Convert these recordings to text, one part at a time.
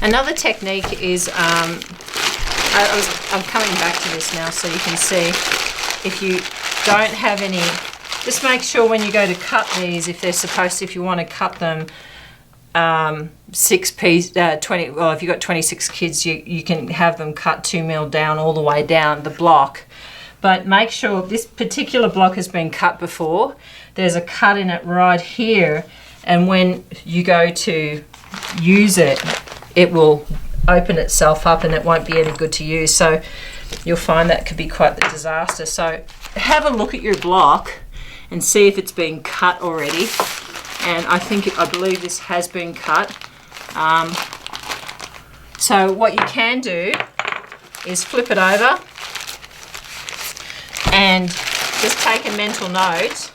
Another technique is, I'm coming back to this now so you can see, if you don't have any, just make sure when you go to cut these, if you want to cut them 6 piece, 20, well, if you've got 26 kids, you can have them cut 2 mil down all the way down the block. But make sure this particular block has been cut before. There's a cut in it right here, and when you go to use it, it will open itself up and it won't be any good to use. So you'll find that could be quite the disaster. So have a look at your block and see if it's been cut already. And I believe this has been cut. So what you can do is flip it over and just take a mental note.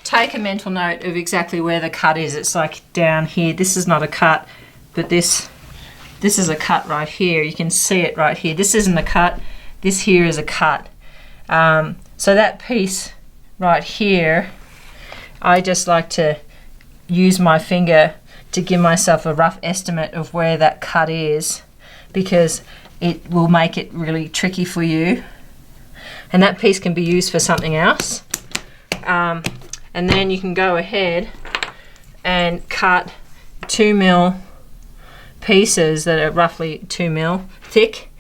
Take a mental note of exactly where the cut is. It's like down here. This is not a cut, but this is a cut right here. You can see it right here. This isn't a cut. This here is a cut. So that piece right here, I just like to use my finger to give myself a rough estimate of where that cut is, because it will make it really tricky for you. And that piece can be used for something else. And then you can go ahead and cut 2 mil pieces that are roughly 2 mil thick,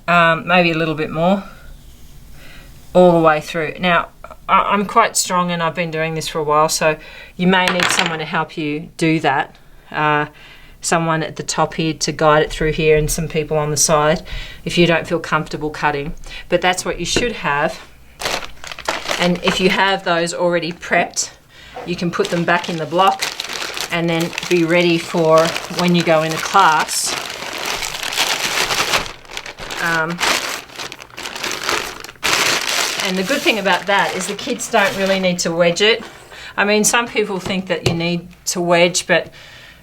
maybe a little bit more, all the way through. Now, I'm quite strong and I've been doing this for a while, so you may need someone to help you do that. Someone at the top here to guide it through here, and some people on the side if you don't feel comfortable cutting. But that's what you should have. And if you have those already prepped, you can put them back in the block and then be ready for when you go into class. And the good thing about that is the kids don't really need to wedge it. I mean, some people think that you need to wedge, but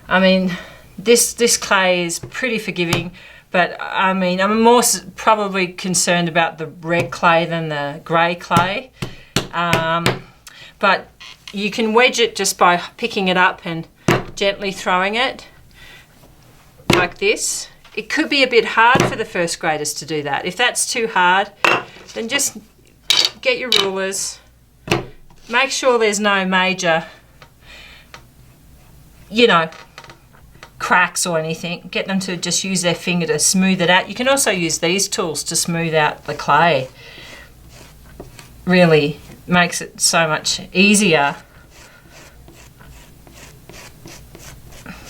I mean, this clay is pretty forgiving. But I mean, I'm more probably concerned about the red clay than the grey clay. But you can wedge it just by picking it up and gently throwing it like this. It could be a bit hard for the first graders to do that. If that's too hard, then just get your rulers. Make sure there's no major, cracks or anything. Get them to just use their finger to smooth it out. You can also use these tools to smooth out the clay. Really makes it so much easier.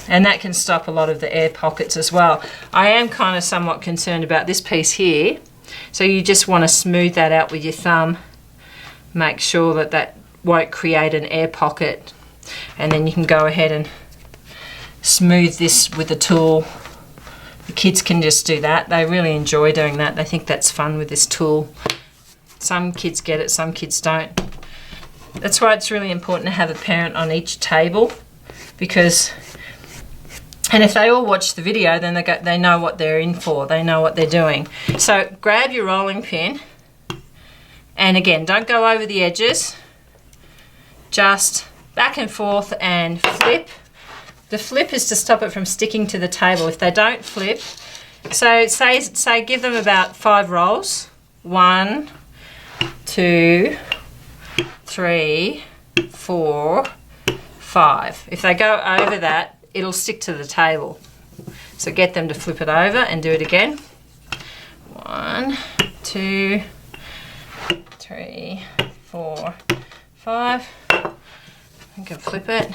And that can stop a lot of the air pockets as well. I am kind of somewhat concerned about this piece here. So you just want to smooth that out with your thumb. Make sure that that won't create an air pocket. And then you can go ahead and smooth this with a tool. The kids can just do that. They really enjoy doing that. They think that's fun with this tool. Some kids get it, some kids don't. That's why it's really important to have a parent on each table, and if they all watch the video, then they know what they're in for. They know what they're doing. So grab your rolling pin, and again, don't go over the edges. Just back and forth and flip. The flip is to stop it from sticking to the table. If they don't flip, so say give them about 5 rolls. 1, 2, 3, 4, 5. If they go over that, it'll stick to the table. So get them to flip it over and do it again. 1, 2, 3, 4, 5. You can flip it.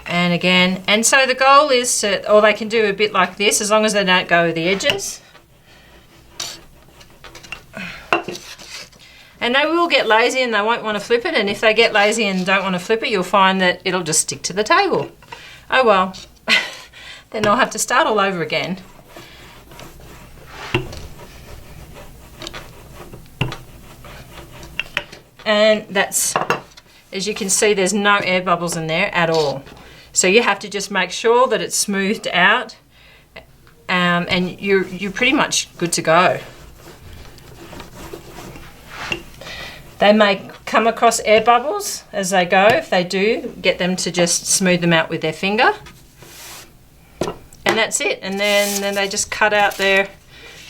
And again. And so the goal is to, or they can do a bit like this, as long as they don't go over the edges. And they will get lazy and they won't want to flip it. And if they get lazy and don't want to flip it, you'll find that it'll just stick to the table. Oh well, then they'll have to start all over again. And that's, as you can see, there's no air bubbles in there at all. So you have to just make sure that it's smoothed out, and you're pretty much good to go. They may come across air bubbles as they go. If they do, get them to just smooth them out with their finger. And And that's it. And then they just cut out their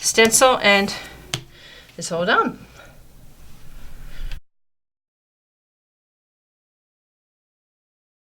stencil and it's all done.